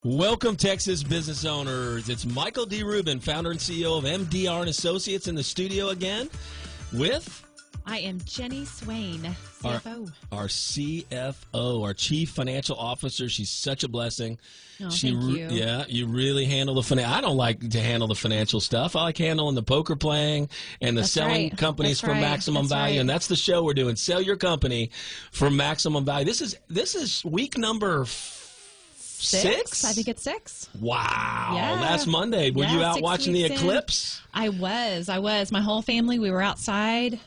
Welcome, Texas business owners. It's Michael D. Rubin, founder and CEO of MDR Associates, in the studio again with... I am Jenny Swain, CFO. Our CFO, our Chief Financial Officer. She's such a blessing. Oh, thank you. Yeah, you really handle the financial. I don't like to handle the financial stuff. I like handling the poker playing and the selling companies for maximum value. And that's the show we're doing. Sell your company for maximum value. This is week number six? I think it's 6. Wow. Yeah. Last Monday. Were you out watching the eclipse? I was. My whole family, we were outside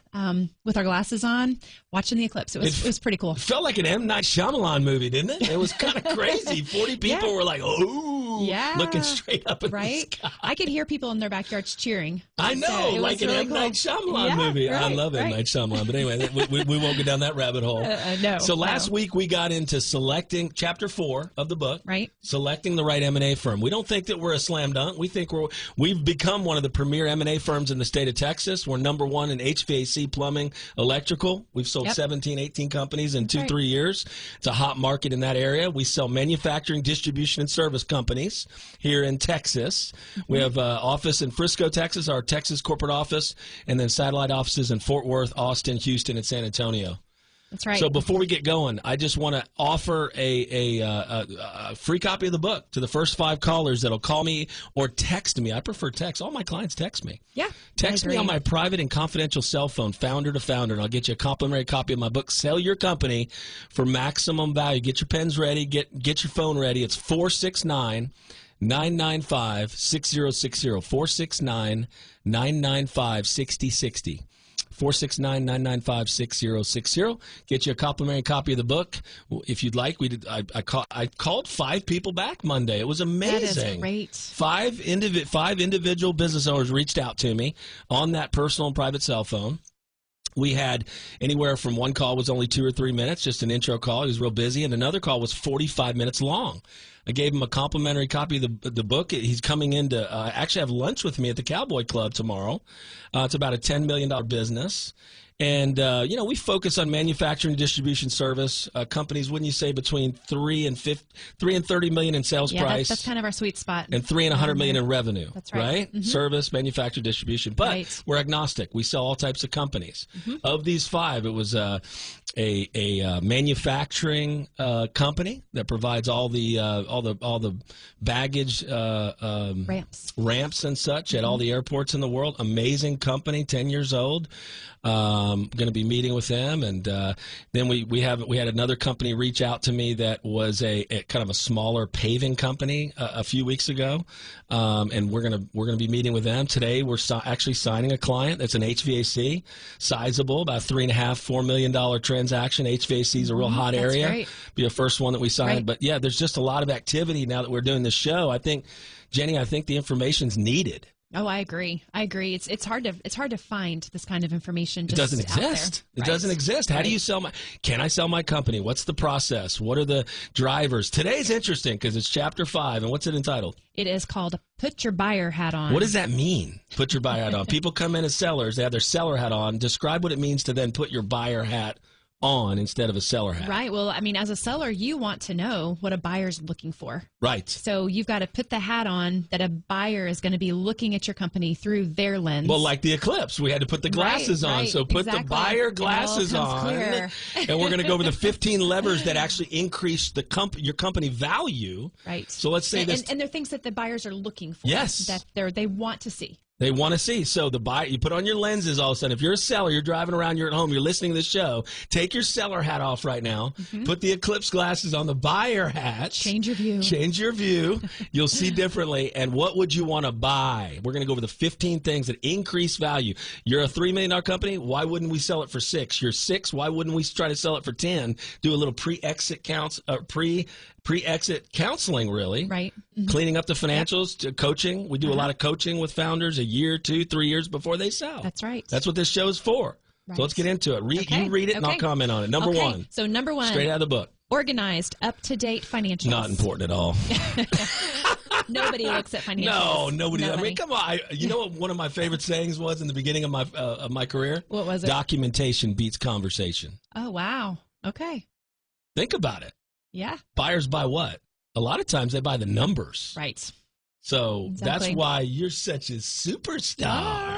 with our glasses on watching the eclipse. It was pretty cool. It felt like an M. Night Shyamalan movie, didn't it? It was kind of crazy. 40 people were like, oh, looking straight up in the sky. I could hear people in their backyards cheering. I know, so like an M. Night Shyamalan movie. I love M. Night Shyamalan. But anyway, we won't go down that rabbit hole. No. So last week we got into selecting Chapter 4 of the book. Right. Selecting the right M&A firm. We don't think that we're a slam dunk. We think we've become one of the premier M&A firms in the state of Texas. We're number 1 in HVAC, plumbing, electrical. We've sold 17, 18 companies in 2-3 years. It's a hot market in that area. We sell manufacturing, distribution, and service companies here in Texas. We have an office in Frisco, Texas, our Texas corporate office, and then satellite offices in Fort Worth, Austin, Houston, and San Antonio. That's right. So before we get going, I just want to offer a free copy of the book to the first 5 callers that'll call me or text me. I prefer text. All my clients text me. Yeah. Text me on my private and confidential cell phone, founder to founder, and I'll get you a complimentary copy of my book, Sell Your Company for Maximum Value. Get your pens ready. Get your phone ready. It's 469-995-6060. 469-995-6060. 469-995-6060. Get you a complimentary copy of the book if you'd like. I called 5 people back Monday. It was amazing. That is great. 5 individual business owners reached out to me on that personal and private cell phone. We had anywhere from one call was only 2 or 3 minutes, just an intro call. He was real busy, and another call was 45 minutes long. I gave him a complimentary copy of the book. He's coming in to actually have lunch with me at the Cowboy Club tomorrow. It's about a $10 million business. And, we focus on manufacturing, distribution, service companies, wouldn't you say, between 3 and 30 million in sales price. That's kind of our sweet spot. And 3 and 100 million in revenue. That's right. Mm-hmm. Service, manufacturing, distribution. But we're agnostic. We sell all types of companies. Mm-hmm. Of these 5, it was a manufacturing company that provides all the baggage ramps and such at all the airports in the world. Amazing company, 10 years old. Going to be meeting with them, and then we had another company reach out to me that was a kind of a smaller paving company a few weeks ago, and we're gonna be meeting with them today. We're actually signing a client that's an HVAC, sizable, about $3.5-4 million transaction. HVAC is a real hot area. Great. Be the first one that we signed, Right. but yeah, there's just a lot of activity now that we're doing this show. I think, Jenny, the information's needed. Oh, I agree. It's hard to find this kind of information. It doesn't exist. It doesn't exist. How do you sell can I sell my company? What's the process? What are the drivers? Today's interesting because it's chapter 5. And what's it entitled? It is called Put Your Buyer Hat On. What does that mean? Put your buyer hat on. People come in as sellers. They have their seller hat on. Describe what it means to then put your buyer hat on instead of a seller hat. Right. Well, I mean, as a seller, you want to know what a buyer's looking for. Right. So you've got to put the hat on that a buyer is going to be looking at your company through their lens. Well, like the eclipse, we had to put the glasses on. So put the buyer glasses on. Clear. And we're going to go over the 15 levers that actually increase your company value. Right. So let's say this. And they're things that the buyers are looking for. Yes. That they want to see. They want to see. So the buyer, you put on your lenses all of a sudden. If you're a seller, you're driving around, you're at home, you're listening to the show, take your seller hat off right now, put the eclipse glasses on, the buyer hat. Change your view. Change your view. You'll see differently. And what would you want to buy? We're going to go over the 15 things that increase value. You're a $3 million company. Why wouldn't we sell it for 6? You're 6. Why wouldn't we try to sell it for 10? Do a little pre-exit counseling, really. Right. Mm-hmm. Cleaning up the financials, to coaching. We do a lot of coaching with founders a year, 2, 3 years before they sell. That's right. That's what this show is for. Right. So let's get into it. You read it and I'll comment on it. Number 1. So number 1. Straight out of the book. Organized, up-to-date financials. Not important at all. Nobody looks at financials. No, nobody. I mean, come on. You know what one of my favorite sayings was in the beginning of my career? What was it? Documentation beats conversation. Oh, wow. Okay. Think about it. Yeah. Buyers buy what? A lot of times they buy the numbers. Right. So Exactly. that's why you're such a superstar.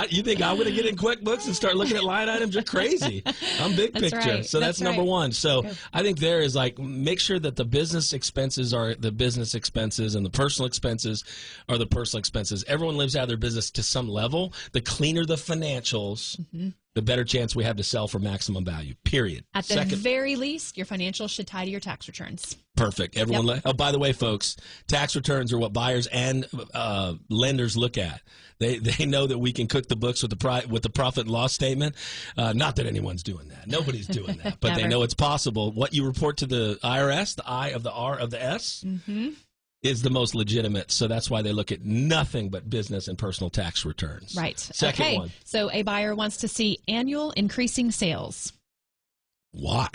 You think I'm going to get in QuickBooks and start looking at line items? You're crazy. I'm big That's picture. right. So that's number one. So I think there is like, make sure that the business expenses are the business expenses and the personal expenses are the personal expenses. Everyone lives out of their business to some level. The cleaner the financials, the better chance we have to sell for maximum value, period. At the very least, your financials should tie to your tax returns. Perfect. Everyone. Oh, by the way, folks, tax returns are what buyers and lenders look at. They know that we can cook the books with the profit and loss statement. Not that anyone's doing that. Nobody's doing that. But they know it's possible. What you report to the IRS, the I of the R of the S, is the most legitimate. So that's why they look at nothing but business and personal tax returns. Right. Second one. So a buyer wants to see annual increasing sales. Why?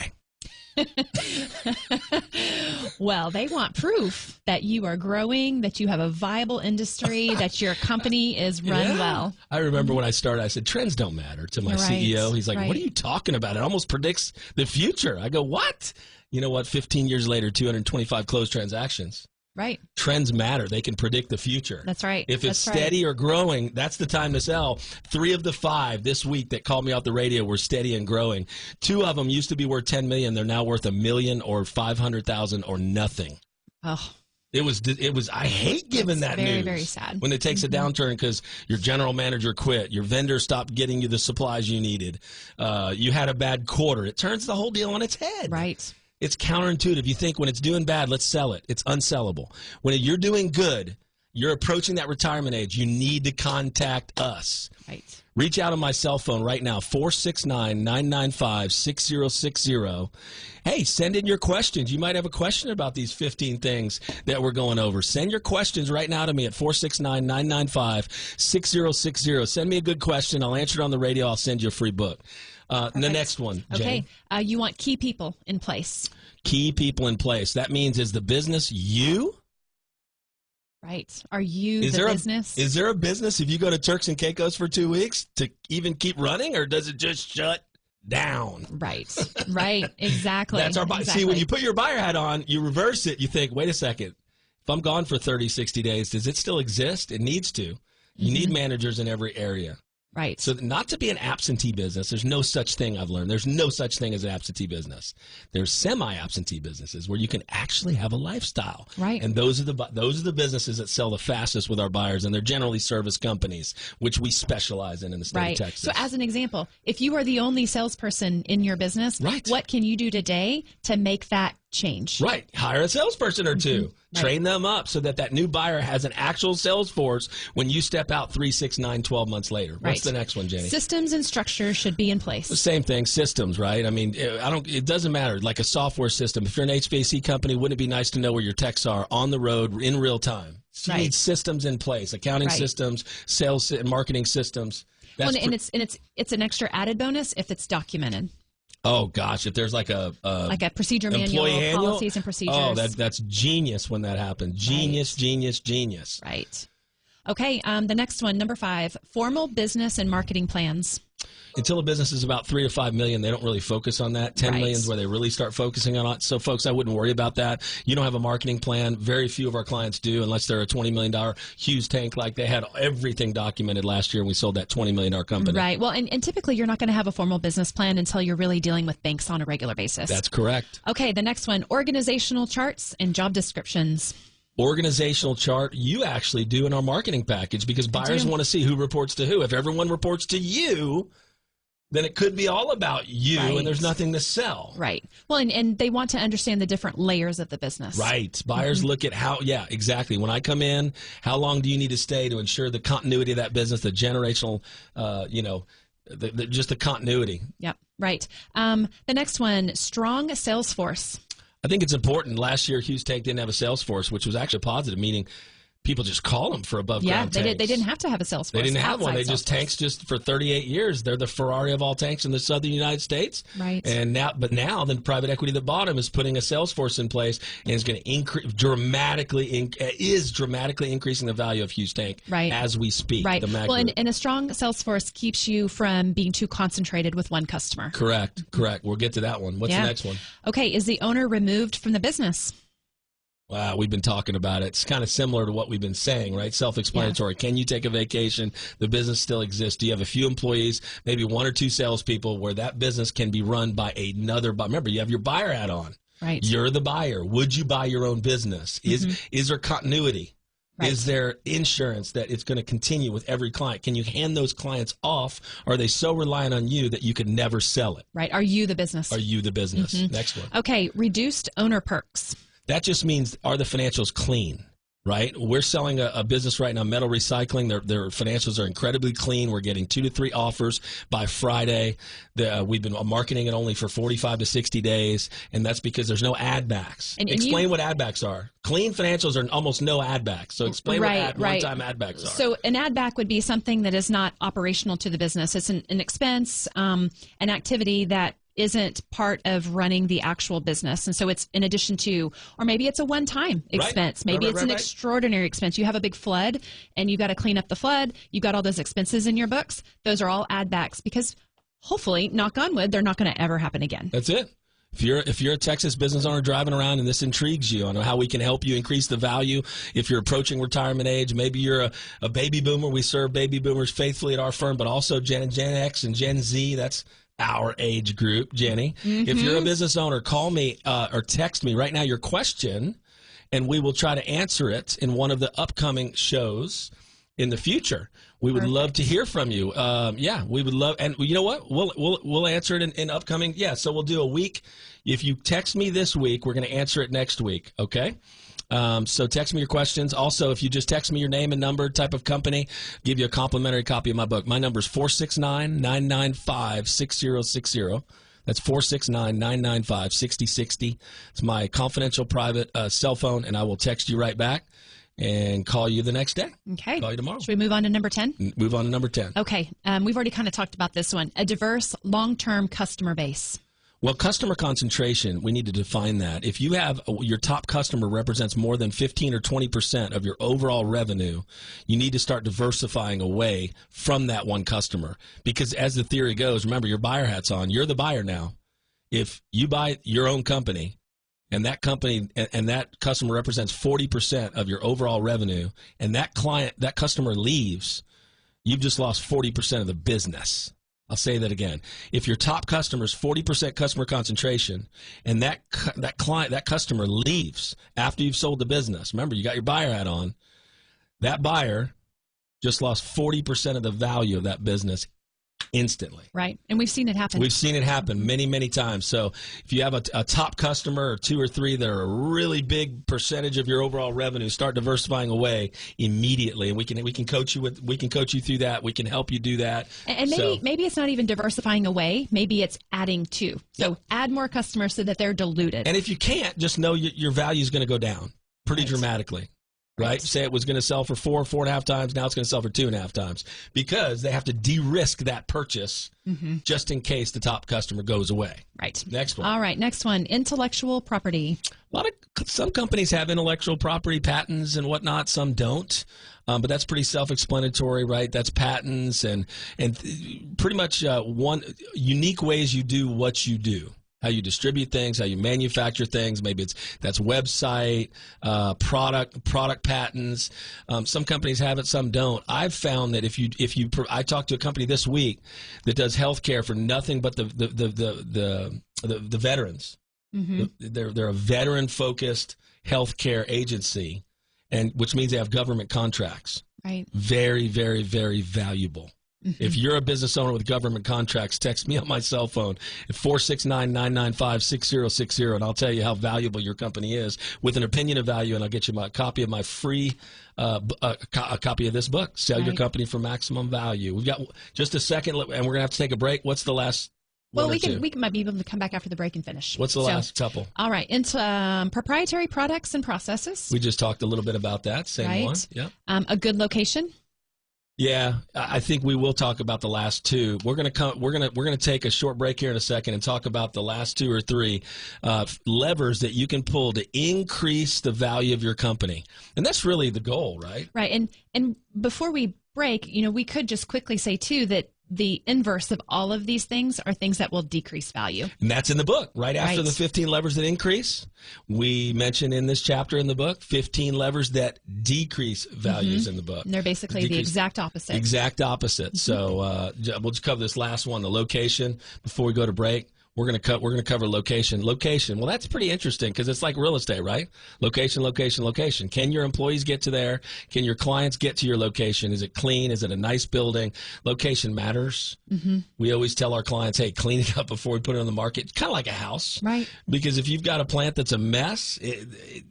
Well, they want proof that you are growing, that you have a viable industry, that your company is run well. I remember when I started, I said, trends don't matter to my CEO. He's like, what are you talking about? It almost predicts the future. I go, what? You know what? 15 years later, 225 closed transactions. Right. Trends matter. They can predict the future. That's right. If it's steady or growing, that's the time to sell. 3 of the 5 this week that called me off the radio were steady and growing. 2 of them used to be worth $10 million. They're now worth $1 million or $500,000 or nothing. Oh. It was. I hate giving that news. Very sad. When it takes a downturn because your general manager quit, your vendor stopped getting you the supplies you needed, you had a bad quarter. It turns the whole deal on its head. Right. It's counterintuitive. You think when it's doing bad, let's sell it. It's unsellable. When you're doing good, you're approaching that retirement age, you need to contact us. Right. Reach out on my cell phone right now, 469-995-6060. Hey, send in your questions. You might have a question about these 15 things that we're going over. Send your questions right now to me at 469-995-6060. Send me a good question. I'll answer it on the radio. I'll send you a free book. The next one, Jane. Okay. You want key people in place. Key people in place. That means, is the business you? Right. Are you the business? Is there a business if you go to Turks and Caicos for 2 weeks to even keep running, or does it just shut down? Right. Right. Exactly. That's our See, when you put your buyer hat on, you reverse it. You think, wait a second. If I'm gone for 30, 60 days, does it still exist? It needs to. You need managers in every area. Right. So not to be an absentee business, there's no such thing I've learned. There's no such thing as an absentee business. There's semi-absentee businesses where you can actually have a lifestyle. Right. And those are the businesses that sell the fastest with our buyers, and they're generally service companies, which we specialize in the state of Texas. So as an example, if you are the only salesperson in your business, what can you do today to make that change? Right. Hire a salesperson or two. Train them up so that new buyer has an actual sales force when you step out 3, 6, 9, 12 months later. What's the next one, Jenny? Systems and structures should be in place. The same thing, systems, right? I mean, it doesn't matter. Like a software system. If you're an HVAC company, wouldn't it be nice to know where your techs are on the road in real time? So you need systems in place, accounting systems, sales and marketing systems. And it's an extra added bonus if it's documented. Oh gosh, if there's like a procedure manual, policies and procedures. Oh, that's genius when that happens. Genius. Right. Okay, the next one, number 5, formal business and marketing plans. Until a business is about 3 to 5 million, they don't really focus on that. 10 million is where they really start focusing on it. So, folks, I wouldn't worry about that. You don't have a marketing plan. Very few of our clients do, unless they're a $20 million Hughes tank. Like they had everything documented last year, and we sold that $20 million company. Right. Well, and typically you're not going to have a formal business plan until you're really dealing with banks on a regular basis. That's correct. Okay, the next one, organizational charts and job descriptions. Organizational chart you actually do in our marketing package because buyers want to see who reports to who. If everyone reports to you, then it could be all about you and there's nothing to sell. Right. Well, and they want to understand the different layers of the business. Right. Buyers look at how, exactly. When I come in, how long do you need to stay to ensure the continuity of that business, the generational, just the continuity. Yep. Right. The next one, strong sales force. I think it's important. Last year, Hughes Tank didn't have a sales force, which was actually positive, meaning people just call them for above ground tanks. They didn't have to have a sales force. They didn't have one. They just tanks just for 38 years. They're the Ferrari of all tanks in the southern United States. Right. And now the private equity that bought them is putting a sales force in place and is going to dramatically increasing the value of Hughes Tank as we speak. Right. Well, and a strong sales force keeps you from being too concentrated with one customer. Correct. We'll get to that one. What's the next one? Okay. Is the owner removed from the business? Wow, we've been talking about it. It's kind of similar to what we've been saying, right? Self-explanatory. Yeah. Can you take a vacation? The business still exists. Do you have a few employees, maybe one or two salespeople, where that business can be run by another? Remember, you have your buyer hat on. Right. You're the buyer. Would you buy your own business? Is there continuity? Right. Is there insurance that it's going to continue with every client? Can you hand those clients off? Or are they so reliant on you that you could never sell it? Right. Are you the business? Next one. Okay. Reduced owner perks. That just means, are the financials clean, right? We're selling a business right now, metal recycling. Their financials are incredibly clean. We're getting 2 to 3 offers by Friday. We've been marketing it only for 45 to 60 days, and that's because there's no add backs. Explain what add backs are. Clean financials are almost no add backs. So explain what one-time add backs are. So an add back would be something that is not operational to the business. It's an expense, an activity that isn't part of running the actual business. And so it's in addition to, or maybe it's a one-time expense. Maybe it's an extraordinary expense. You have a big flood and you got to clean up the flood. You got all those expenses in your books. Those are all add backs because hopefully, knock on wood, they're not going to ever happen again. That's it. If you're a Texas business owner driving around and this intrigues you on how we can help you increase the value, if you're approaching retirement age, maybe you're a baby boomer. We serve baby boomers faithfully at our firm, but also Gen X and Gen Z. That's our age group, Jenny. If you're a business owner, call me or text me right now your question, and we will try to answer it in one of the upcoming shows in the future. We would love to hear from you. We would love, and you know what? We'll answer it in upcoming. Yeah, so we'll do a week. If you text me this week, we're going to answer it next week. Okay. So text me your questions. Also, if you just text me your name and number, type of company, give you a complimentary copy of my book. My number is 469-995-6060. That's 469-995-6060. It's my confidential private cell phone, and I will text you right back and call you the next day. Okay. Call you tomorrow. Should we move on to number 10? Move on to number 10. Okay. We've already kind of talked about this one. A diverse, long-term customer base. Well, customer concentration, we need to define that. If you have your top customer represents more than 15 or 20% of your overall revenue, you need to start diversifying away from that one customer. Because as the theory goes, remember, your buyer hat's on. You're the buyer now. If you buy your own company and that company and that customer represents 40% of your overall revenue and that customer leaves, you've just lost 40% of the business. I'll say that again. If your top customer is 40% customer concentration and that customer leaves after you've sold the business, remember, you got your buyer hat on, that buyer just lost 40% of the value of that business instantly. Right. And we've seen it happen. We've seen it happen many, many times. So if you have a top customer or 2 or 3 that are a really big percentage of your overall revenue, start diversifying away immediately. And we can coach you through that. We can help you do that. And maybe it's not even diversifying away. Maybe it's adding to. So add more customers so that they're diluted. And if you can't, just know your value is going to go down pretty dramatically. Right? Say it was going to sell for 4.5 times. Now it's going to sell for 2.5 times because they have to de-risk that purchase just in case the top customer goes away. Right. Next one. All right. Next one. Intellectual property. Some companies have intellectual property patents and whatnot. Some don't. But that's pretty self-explanatory, right? That's patents and pretty much one unique ways you do what you do. How you distribute things, how you manufacture things. Maybe that's website, product patents. Some companies have it, some don't. I've found that I talked to a company this week that does healthcare for nothing but the veterans. They're a veteran-focused healthcare agency, and which means they have government contracts. Right. Very, very, very valuable. If you're a business owner with government contracts, text me on my cell phone at 469-995-6060, and I'll tell you how valuable your company is with an opinion of value, and I'll get you a copy of my free a copy of this book, Sell Your Company for Maximum Value. We've got just a second, and we're going to have to take a break. What's the last Well, we might be able to come back after the break and finish. What's the last couple? All right. Into proprietary products and processes. We just talked a little bit about that. Same one. Yeah. A good location. Yeah, I think we will talk about the last two. We're gonna take a short break here in a second and talk about the last 2 or 3 levers that you can pull to increase the value of your company, and that's really the goal, right? Right. And before we break, we could just quickly say too that the inverse of all of these things are things that will decrease value. And that's in the book. Right after the 15 levers that increase, we mention in this chapter in the book 15 levers that decrease values in the book. And they're basically the exact opposite. Exact opposite. So we'll just cover this last one, the location, before we go to break. We're going to cover location. Location. Well, that's pretty interesting because it's like real estate, right? Location, location, location. Can your employees get to there? Can your clients get to your location? Is it clean? Is it a nice building? Location matters. We always tell our clients, hey, clean it up before we put it on the market. It's kind of like a house. Right. Because if you've got a plant that's a mess,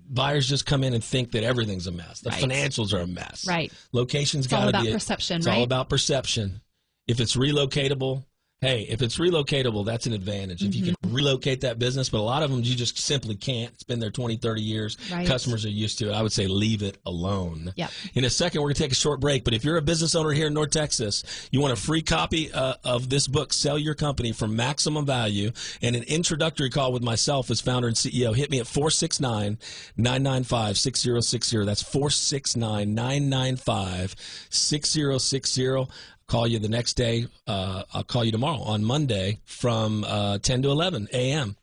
buyers just come in and think that everything's a mess. The financials are a mess. Right. Location's got to be. It's all about perception, It's all about perception. If it's relocatable, hey, if it's relocatable, that's an advantage. If you can relocate that business, but a lot of them you just simply can't. It's been there 20, 30 years. Right. Customers are used to it. I would say leave it alone. Yep. In a second, we're going to take a short break, but if you're a business owner here in North Texas, you want a free copy of this book, Sell Your Company for Maximum Value, and an introductory call with myself as founder and CEO, hit me at 469-995-6060. That's 469-995-6060. Call you the next day. I'll call you tomorrow on Monday from 10 to 11 a.m.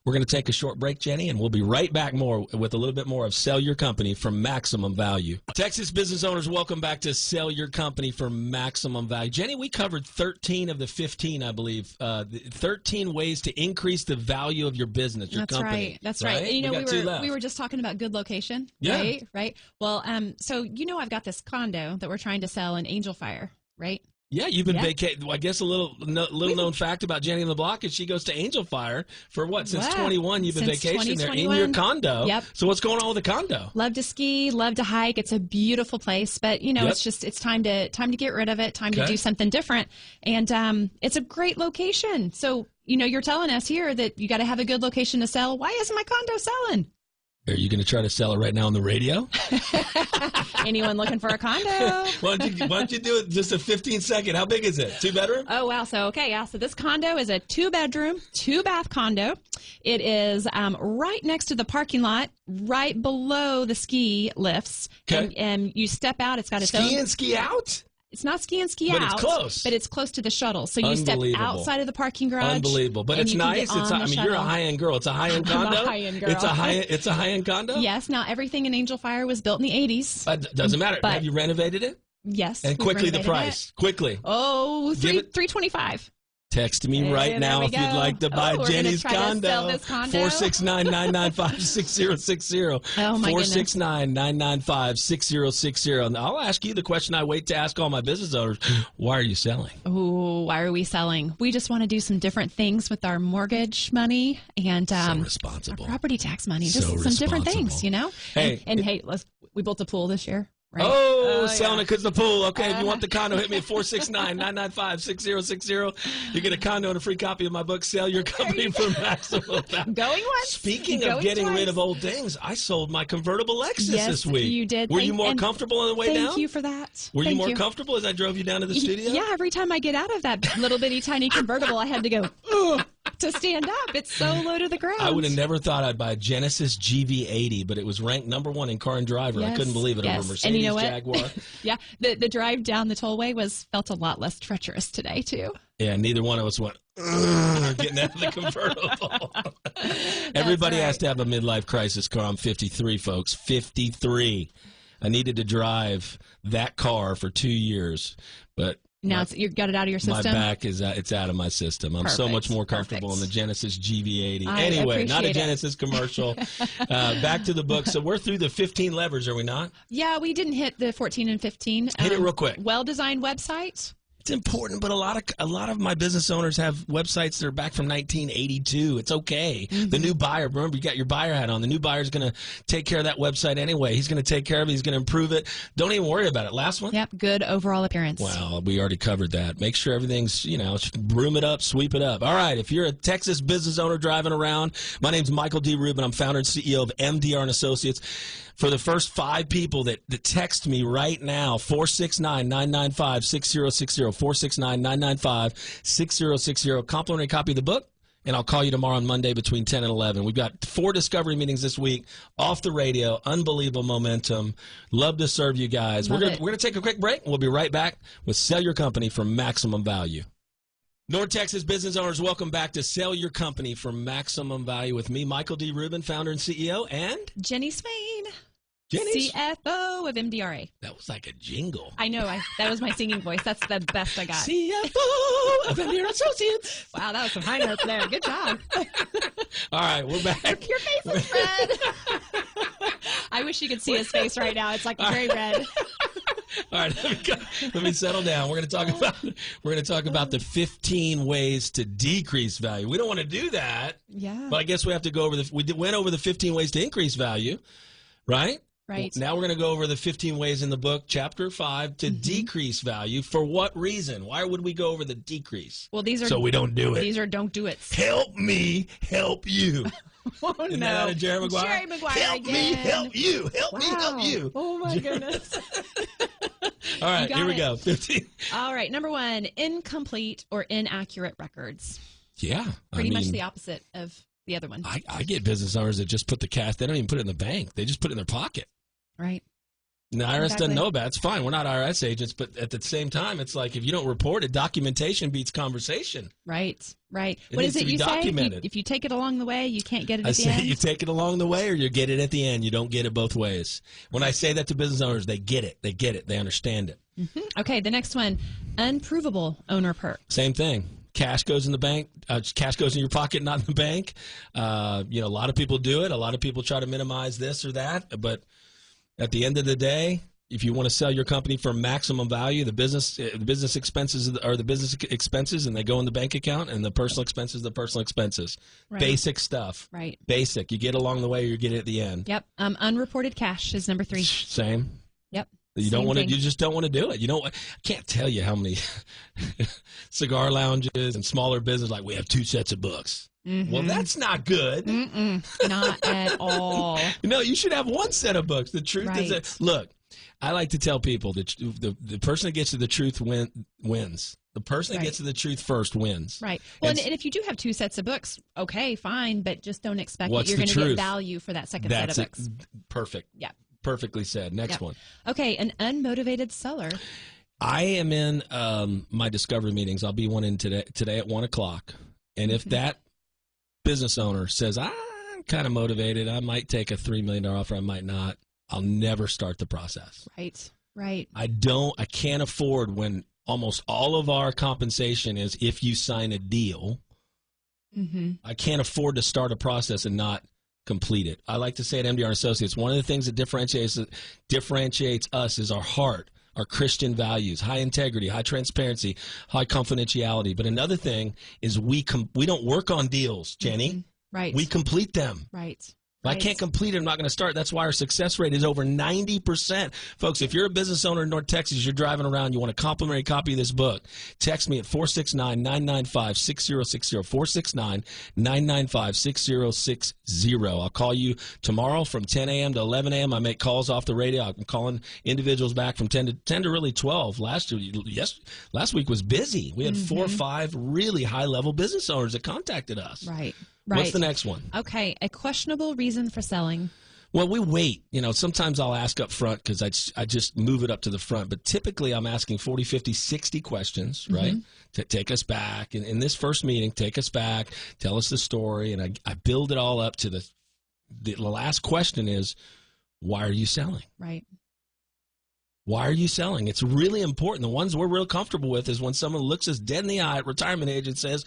We're going to take a short break, Jenny, and we'll be right back with a little bit more of Sell Your Company for Maximum Value. Texas business owners, welcome back to Sell Your Company for Maximum Value. Jenny, we covered 13 of the 15, I believe, 13 ways to increase the value of your business, your company. That's right. And, we were just talking about good location, right? Well, so I've got this condo that we're trying to sell in Angel Fire. Right? Yeah, you've been vacating. Well, I guess a little known fact about Jenny on the Block is she goes to Angel Fire for since 21. You've been vacationing there in your condo. Yep. So what's going on with the condo? Love to ski, love to hike. It's a beautiful place, but it's time to get rid of it. Time to do something different, and it's a great location. So you're telling us here that you got to have a good location to sell. Why isn't my condo selling? Are you going to try to sell it right now on the radio? Anyone looking for a condo? Why don't you do it just a 15-second? How big is it? 2-bedroom? Oh, wow. So this condo is a 2-bedroom, 2-bath condo. It is right next to the parking lot, right below the ski lifts. Okay. And you step out. It's got its own. Ski in, ski out? It's not ski in, ski out. But it's close. But it's close to the shuttle. So you step outside of the parking garage. Unbelievable. But it's nice. You're a high-end girl. It's a high-end condo? I'm a high-end girl. It's a high-end condo? Yes. Now, everything in Angel Fire was built in the 80s. Doesn't matter. Have you renovated it? Yes. And quickly the price. Quickly. Oh, $325. Text me right now if you'd like to buy Jenny's condo. 469-995-6060. Oh, my goodness. 469-995-6060. And I'll ask you the question I wait to ask all my business owners. Why are you selling? Oh, why are we selling? We just want to do some different things with our mortgage money and so responsible. Our property tax money. Just some different things, Hey, we built a pool this year. Right. Selling it because the pool. Okay, if you want the condo, hit me at 469-995-6060. You get a condo and a free copy of my book, Sell Your Company for Maximum Value. Going once. Speaking of getting rid of old things, I sold my convertible Lexus this week. You did. Were you more comfortable on the way down? Thank you for that. Were you more comfortable as I drove you down to the studio? Yeah, every time I get out of that little bitty tiny convertible, I had to go, to stand up. It's so low to the ground. I would have never thought I'd buy a Genesis GV80, but it was ranked #1 in Car and Driver. I couldn't believe it over Mercedes and you know what? Jaguar. Yeah, the drive down the tollway felt a lot less treacherous today too. Yeah, neither one of us went getting out of the convertible. Everybody has to have a midlife crisis car. I'm 53, folks. 53. I needed to drive that car for 2 years, but now you got it out of your system? My back it's out of my system. I'm so much more comfortable in the Genesis GV80. Anyway, not a Genesis commercial. Back to the book. So we're through the 15 levers, are we not? Yeah, we didn't hit the 14 and 15. Hit it real quick. Well-designed website. It's important, but a lot of my business owners have websites that are back from 1982. It's okay. The new buyer, remember, you got your buyer hat on. The new buyer's going to take care of that website anyway. He's going to take care of it. He's going to improve it. Don't even worry about it. Last one? Yep, good overall appearance. Well, we already covered that. Make sure everything's, broom it up, sweep it up. All right, if you're a Texas business owner driving around, my name's Michael D. Rubin. I'm founder and CEO of MDR Associates. For the first 5 people that text me right now, 469-995-6060, 469-995-6060, complimentary copy of the book, and I'll call you tomorrow on Monday between 10 and 11. We've got 4 discovery meetings this week, off the radio, unbelievable momentum. Love to serve you guys. We're gonna take a quick break, and we'll be right back with Sell Your Company for Maximum Value. North Texas business owners, welcome back to Sell Your Company for Maximum Value with me, Michael D. Rubin, founder and CEO, and Jenny Swain, Jenny, CFO of MDRA. That was like a jingle. I know. That was my singing voice. That's the best I got. CFO of MDR Associates. Wow, that was some high notes there. Good job. All right, we're back. Your face is red. I wish you could see his face right now. It's like very red. All right, let me settle down. We're going to talk about the 15 ways to decrease value. We don't want to do that. Yeah. But I guess we have to go over we went over the 15 ways to increase value, right? Right. Now we're going to go over the 15 ways in the book, Chapter 5, to decrease value. For what reason? Why would we go over the decrease? Well, these are so we don't do it. These are don't do it. Help me, help you. Oh, Isn't no. that out of Jerry Maguire? Jerry Maguire help again. me, help you. Help me, help you. Oh, my goodness. All right, here we go. 15. All right, number 1, incomplete or inaccurate records. Yeah. Pretty much the opposite of the other one. I get business owners that just put the cash. They don't even put it in the bank. They just put it in their pocket. Right. The IRS doesn't know about it. It's fine. We're not IRS agents, but at the same time, it's like if you don't report it, documentation beats conversation. Right. What needs is it to be you documented. say? If you take it along the way, you can't get it at the I end? say you take it along the way or you get it at the end. You don't get it both ways. When I say that to business owners, they get it. They get it. They understand it. Okay, the next one, unprovable owner perk. Same thing. Cash goes in the bank. Cash goes in your pocket, not in the bank. A lot of people do it. A lot of people try to minimize this or that. But at the end of the day, if you want to sell your company for maximum value, the business expenses are the business expenses, and they go in the bank account, and the personal expenses, the personal expenses. Right. Basic stuff. Right. Basic. You get along the way, or you get it at the end. Yep. Unreported cash is number 3. Same. Yep. You don't want to. You just don't want to do it. I can't tell you how many cigar lounges and smaller business like we have 2 sets of books. Well, that's not good. Not at all. You should have 1 set of books. The truth is that, look, I like to tell people that the person that gets to the truth wins. The person that gets to the truth first wins. Right. Well, and if you do have 2 sets of books, okay, fine, but just don't expect that you're going to get value for that second set of books. Perfect. Yeah. Perfectly said. Next one. Okay, an unmotivated seller. I am in my discovery meetings. I'll be one in today at 1:00. And if that business owner says, I'm kind of motivated, I might take a $3 million offer, I might not, I'll never start the process. Right. I can't afford when almost all of our compensation is if you sign a deal. I can't afford to start a process and not complete it. I like to say at MDR Associates, one of the things that differentiates us is our heart, our Christian values, high integrity, high transparency, high confidentiality. But another thing is we don't work on deals, Jenny. Right. We complete them. Right. If I can't complete it, I'm not going to start. That's why our success rate is over 90%. Folks, if you're a business owner in North Texas, you're driving around, you want a complimentary copy of this book, text me at 469-995-6060, 469-995-6060. I'll call you tomorrow from 10 a.m. to 11 a.m. I make calls off the radio. I'm calling individuals back from 10 to really 12. Last week was busy. We had 4 or 5 really high-level business owners that contacted us. Right. What's the next one? Okay, a questionable reason for selling. Well, we wait. Sometimes I'll ask up front because I just move it up to the front. But typically I'm asking 40, 50, 60 questions, right? To take us back. And in this first meeting, take us back, tell us the story. And I build it all up to the last question is, why are you selling? Right. Why are you selling? It's really important. The ones we're real comfortable with is when someone looks us dead in the eye at retirement age and says,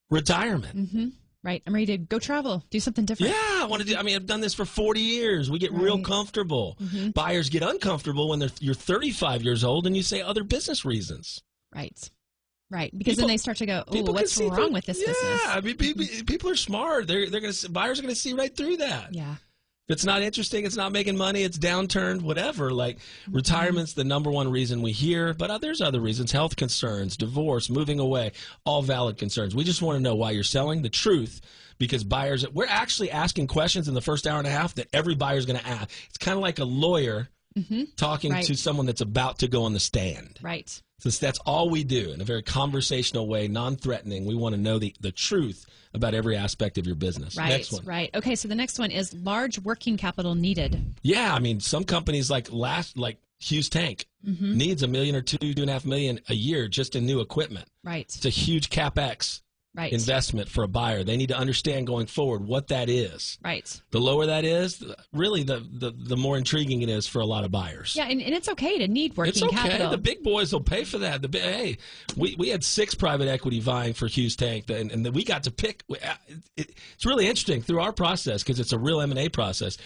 retirement. Right. I'm ready to go travel, do something different. Yeah, I want to do. I've done this for 40 years. We get real comfortable. Buyers get uncomfortable when you're 35 years old and you say other business reasons. Right. Right, because then they start to go, "Oh, what's wrong with this business?" Yeah, I mean, people are smart. Buyers are going to see right through that. Yeah. If it's not interesting, it's not making money, it's downturned, whatever. Like retirement's the number one reason we hear, but there's other reasons: health concerns, divorce, moving away, all valid concerns. We just want to know why you're selling, the truth, because buyers. We're actually asking questions in the first hour and a half that every buyer's going to ask. It's kind of like a lawyer talking to someone that's about to go on the stand. Right. So that's all we do in a very conversational way, non-threatening. We want to know the truth about every aspect of your business. Right, next one. Right. Okay, so the next one is large working capital needed. Yeah, I mean, some companies like Hughes Tank needs $1 million or $2.5 million a year just in new equipment. Right. It's a huge CapEx investment for a buyer. They need to understand going forward what that is. Right. The lower that is, really the more intriguing it is for a lot of buyers. Yeah, and it's okay to need working capital. It's okay. The big boys will pay for that. Hey, we had 6 private equity vying for Hughes Tank, and we got to pick. It's really interesting through our process because it's a real M&A process.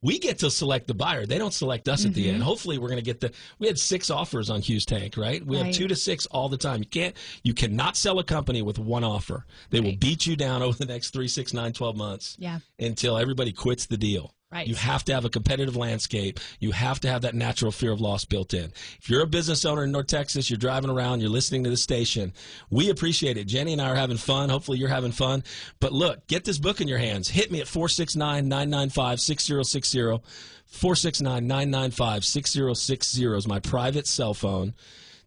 We get to select the buyer. They don't select us at the end. Hopefully, we're going to get we had 6 offers on Hughes Tank, right? We have 2 to 6 all the time. You cannot sell a company with one offer. They will beat you down over the next 3, 6, 9, 12 months until everybody quits the deal. Right. You have to have a competitive landscape. You have to have that natural fear of loss built in. If you're a business owner in North Texas, you're driving around, you're listening to the station, we appreciate it. Jenny and I are having fun. Hopefully you're having fun. But look, get this book in your hands. Hit me at 469-995-6060. 469-995-6060 is my private cell phone.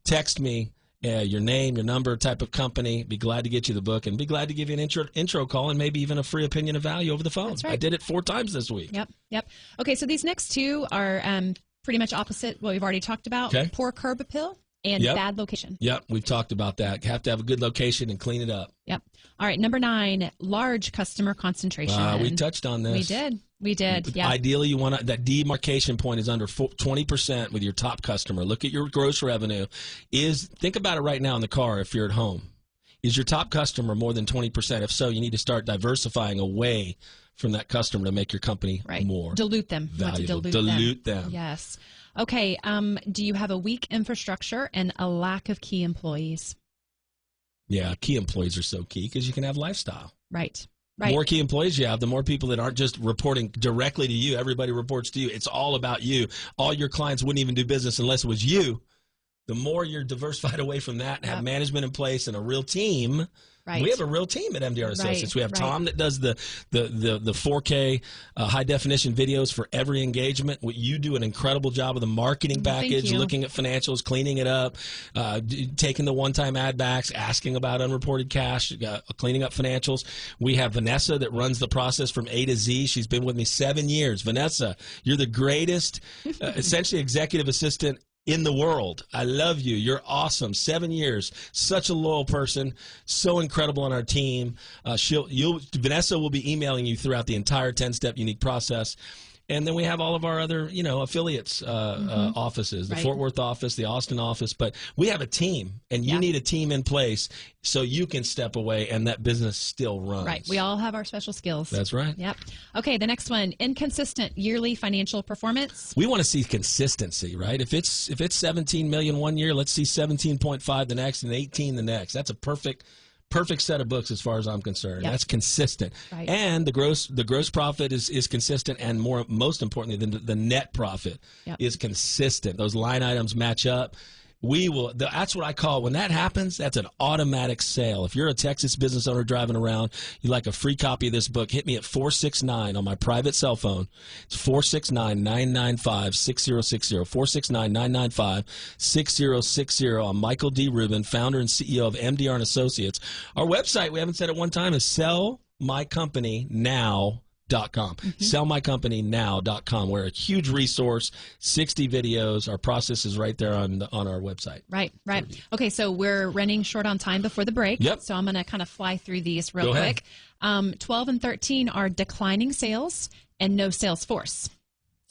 Text me. Your name, your number, type of company. Be glad to get you the book and be glad to give you an intro call and maybe even a free opinion of value over the phone. That's right. I did it 4 times this week. Yep. Okay, so these next 2 are pretty much opposite what we've already talked about. Okay. Poor curb appeal and bad location. Yep, we've talked about that. Have to have a good location and clean it up. Yep. All right, number 9, large customer concentration. We touched on this. We did. Yeah. Ideally, you want that demarcation point is under 20% with your top customer. Look at your gross revenue. Think about it right now in the car if you're at home. Is your top customer more than 20%? If so, you need to start diversifying away from that customer to make your company more dilute them. valuable. Dilute them. Yes. Okay. Do you have a weak infrastructure and a lack of key employees? Yeah, key employees are so key because you can have lifestyle. Right. The more key employees you have, the more people that aren't just reporting directly to you. Everybody reports to you. It's all about you. All your clients wouldn't even do business unless it was you. The more you're diversified away from that and have management in place and a real team. Right. We have a real team at MDR Associates. We have Tom that does the 4K high definition videos for every engagement. You do an incredible job of the marketing package, looking at financials, cleaning it up, taking the one-time ad backs, asking about unreported cash, cleaning up financials. We have Vanessa that runs the process from A to Z. She's been with me 7 years. Vanessa, you're the greatest, essentially executive assistant in the world. I love you. You're awesome. 7 years. Such a loyal person. So incredible on our team. Vanessa will be emailing you throughout the entire 10-step unique process. And then we have all of our other, affiliates offices, the Fort Worth office, the Austin office. But we have a team, and you need a team in place so you can step away and that business still runs. Right. We all have our special skills. That's right. Yep. Okay, the next one, inconsistent yearly financial performance. We want to see consistency, right? If it's 17 million one year, let's see 17.5 the next and 18 the next. That's a perfect set of books as far as I'm concerned. Yep. That's consistent. Right. And the gross profit is consistent, and most importantly, the net profit is consistent. Those line items match up. That's what I call, when that happens, that's an automatic sale. If you're a Texas business owner driving around, you'd like a free copy of this book, hit me at 469 on my private cell phone. It's 469-995-6060. 469-995-6060. I'm Michael D. Rubin, founder and CEO of MDR Associates. Our website, we haven't said it one time, is sellmycompanynow.com. Sellmycompanynow.com. We're a huge resource, 60 videos. Our process is right there on our website. Right. Okay, so we're running short on time before the break. Yep. So I'm going to kind of fly through these real quick. 12 and 13 are declining sales and no sales force.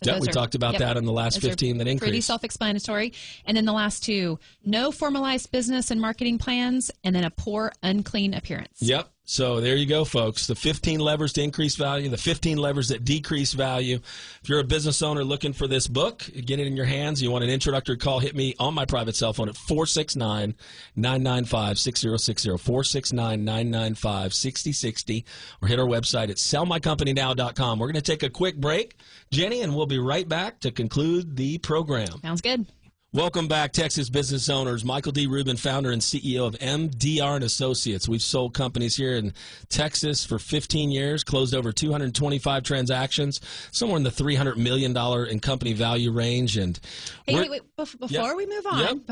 So we talked about that in the last 15 that increased. Pretty self-explanatory. And then the last 2, no formalized business and marketing plans, and then a poor, unclean appearance. Yep. So there you go, folks. The 15 levers to increase value, the 15 levers that decrease value. If you're a business owner looking for this book, get it in your hands. You want an introductory call, hit me on my private cell phone at 469-995-6060, 469-995-6060, or hit our website at sellmycompanynow.com. We're going to take a quick break, Jenny, and we'll be right back to conclude the program. Sounds good. Welcome back, Texas business owners. Michael D. Rubin, founder and CEO of MDR Associates. We've sold companies here in Texas for 15 years, closed over 225 transactions, somewhere in the $300 million in company value range. And wait, before we move on,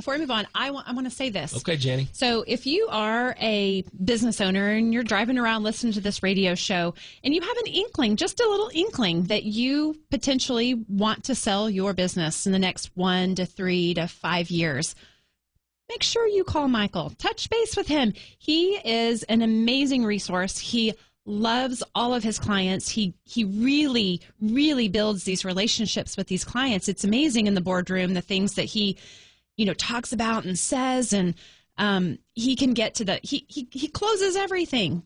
I want to say this. Okay, Jenny. So if you are a business owner and you're driving around listening to this radio show and you have an inkling, just a little inkling, that you potentially want to sell your business in the next 1 to 3 to 5 years, make sure you call Michael. Touch base with him. He is an amazing resource. He loves all of his clients. He really, really builds these relationships with these clients. It's amazing in the boardroom, the things that he, talks about and says, and he can get to he closes everything.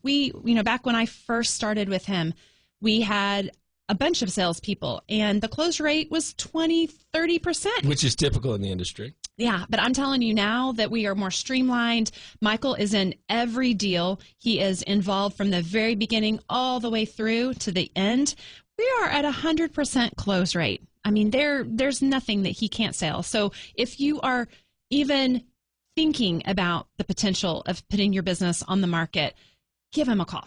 Back when I first started with him, we had a bunch of salespeople, and the close rate was 20-30%. Which is typical in the industry. Yeah, but I'm telling you now that we are more streamlined. Michael is in every deal. He is involved from the very beginning all the way through to the end. We are at 100% close rate. I mean, there's nothing that he can't sell. So if you are even thinking about the potential of putting your business on the market, give him a call.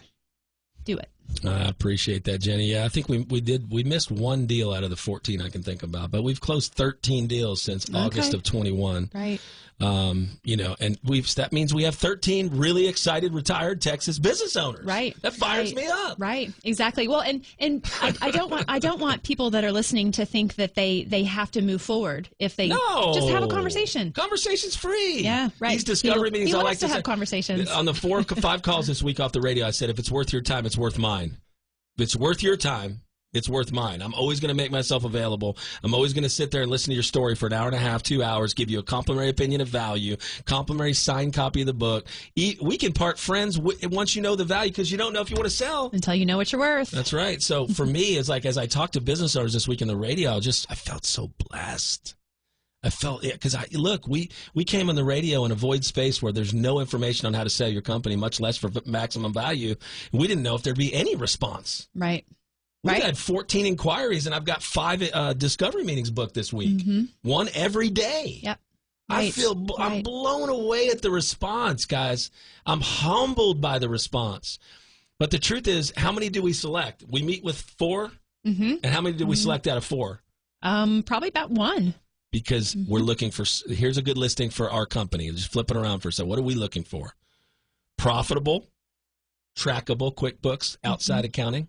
Do it. I appreciate that, Jenny. Yeah, I think we missed one deal out of the 14 I can think about, but we've closed 13 deals since August of 21. Right. And that means we have 13 really excited retired Texas business owners. Right. That fires me up. Right. Exactly. Well, and I don't want people that are listening to think that they have to move forward if they just have a conversation. Conversation's free. Yeah. Right. These discovery meetings, he I likes like to have conversations. On the 4 or 5 calls this week off the radio, I said, if it's worth your time, it's worth mine. If it's worth your time, it's worth mine. I'm always going to make myself available. I'm always going to sit there and listen to your story for an hour and a half, 2 hours, give you a complimentary opinion of value, complimentary signed copy of the book. We can part friends once you know the value, because you don't know if you want to sell. Until you know what you're worth. That's right. So for me, it's like as I talked to business owners this week on the radio, I felt so blessed. I felt it because we came on the radio in a void space where there's no information on how to sell your company, much less for maximum value. We didn't know if there'd be any response. Right. We've had 14 inquiries, and I've got 5 discovery meetings booked this week. Mm-hmm. One every day. Yep. Right. I'm blown away at the response, guys. I'm humbled by the response. But the truth is, how many do we select? We meet with 4, and how many do we select out of 4? Probably about 1. Because we're looking for, here's a good listing for our company. Just flip it around for a second. What are we looking for? Profitable, trackable, QuickBooks, outside accounting,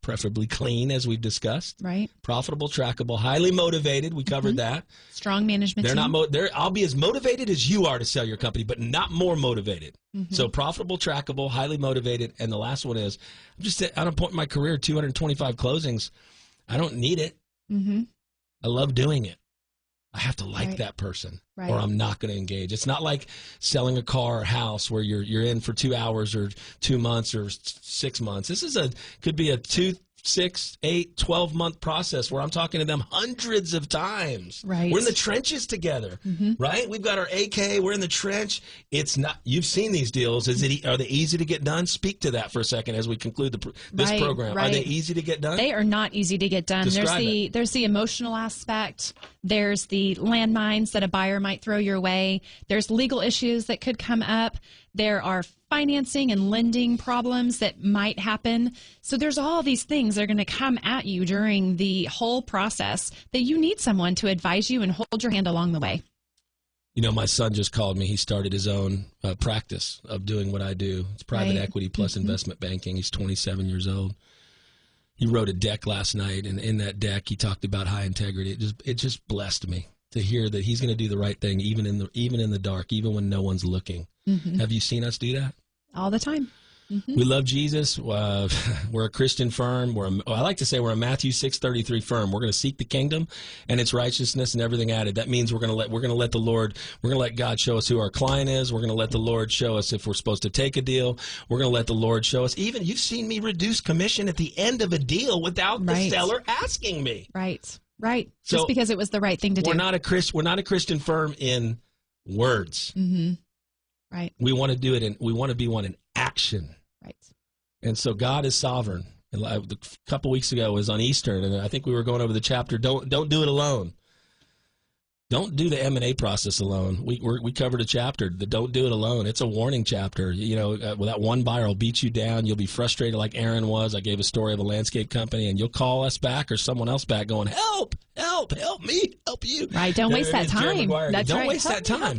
preferably clean, as we've discussed. Right. Profitable, trackable, highly motivated. We covered that. Strong management team. I'll be as motivated as you are to sell your company, but not more motivated. So profitable, trackable, highly motivated. And the last one is, I'm just at a point in my career, 225 closings. I don't need it. I love doing it. I have to like that person, or I'm not going to engage. It's not like selling a car or house where you're in for 2 hours or 2 months or 6 months. This could be a 2, 6, 8, 12-month process where I'm talking to them hundreds of times. Right. We're in the trenches together, right? We've got our AK. We're in the trench. It's not. You've seen these deals. Are they easy to get done? Speak to that for a second as we conclude this program. Are they easy to get done? They are not easy to get done. There's the emotional aspect. There's the landmines that a buyer might throw your way. There's legal issues that could come up. There are financing and lending problems that might happen. So there's all these things that are going to come at you during the whole process that you need someone to advise you and hold your hand along the way. My son just called me. He started his own practice of doing what I do. It's private equity plus investment banking. He's 27 years old. He wrote a deck last night, and in that deck, he talked about high integrity. It just blessed me to hear that he's going to do the right thing, even in the dark, even when no one's looking. Have you seen us do that? All the time. We love Jesus. We're a Christian firm. I like to say we're a Matthew 6:33 firm. We're going to seek the kingdom and its righteousness and everything added. That means we're going to let God show us who our client is. We're going to let the Lord show us if we're supposed to take a deal. We're going to let the Lord show us. Even you've seen me reduce commission at the end of a deal without the seller asking me. Right. So, just because it was the right thing to do. We're not a Christian firm in words. Right. We want to do it we want to be one in action. Right. And so God is sovereign. And a couple weeks ago was on Easter, and I think we were going over the chapter. Don't do it alone. Don't do the M&A process alone. We covered a chapter, the don't do it alone. It's a warning chapter. That one buyer will beat you down. You'll be frustrated like Aaron was. I gave a story of a landscape company, and you'll call us back or someone else back going, help me, help you. Right, don't waste that time. Don't waste that time.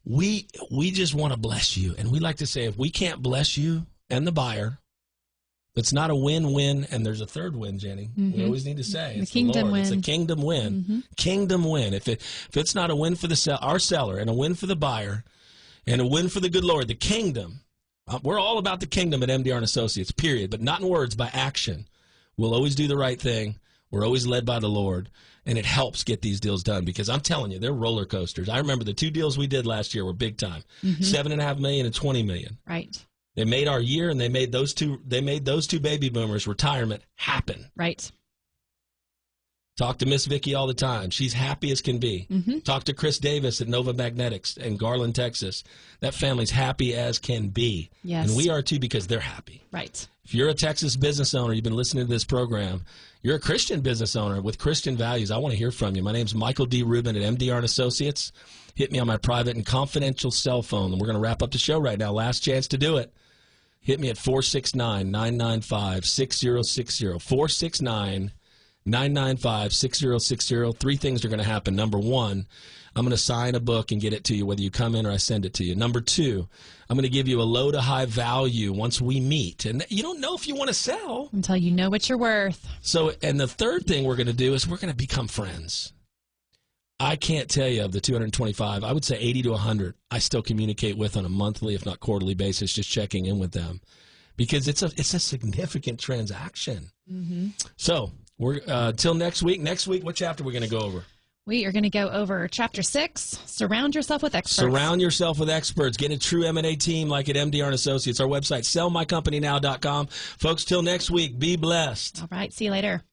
We just want to bless you, and we like to say if we can't bless you and the buyer, it's not a win-win, and there's a third win, Jenny. We always need to say it's the kingdom win. It's a kingdom win. Kingdom win. If it's not a win for our seller and a win for the buyer and a win for the good Lord, the kingdom. We're all about the kingdom at MDR Associates, period, but not in words, by action. We'll always do the right thing. We're always led by the Lord, and it helps get these deals done because I'm telling you, they're roller coasters. I remember the 2 deals we did last year were big time, $7.5 million and $20 million. Right. They made our year, and they made those two baby boomers' retirement happen. Right. Talk to Miss Vicky all the time. She's happy as can be. Talk to Chris Davis at Nova Magnetics in Garland, Texas. That family's happy as can be. Yes. And we are too because they're happy. Right. If you're a Texas business owner, you've been listening to this program, you're a Christian business owner with Christian values, I want to hear from you. My name's Michael D. Rubin at MDR Associates. Hit me on my private and confidential cell phone, and we're going to wrap up the show right now. Last chance to do it. Hit me at 469-995-6060. 469-995-6060. 3 things are going to happen. Number 1, I'm going to sign a book and get it to you, whether you come in or I send it to you. Number 2, I'm going to give you a low to high value once we meet. And you don't know if you want to sell until you know what you're worth. So, and the third thing we're going to do is we're going to become friends. I can't tell you of the 225, I would say 80 to 100 I still communicate with on a monthly, if not quarterly basis, just checking in with them because it's a significant transaction. So we're till next week. Next week, what chapter are we going to go over? We are going to go over Chapter 6, Surround Yourself with Experts. Surround yourself with experts. Get a true M&A team like at MDR Associates. Our website, sellmycompanynow.com. Folks, till next week, be blessed. All right, see you later.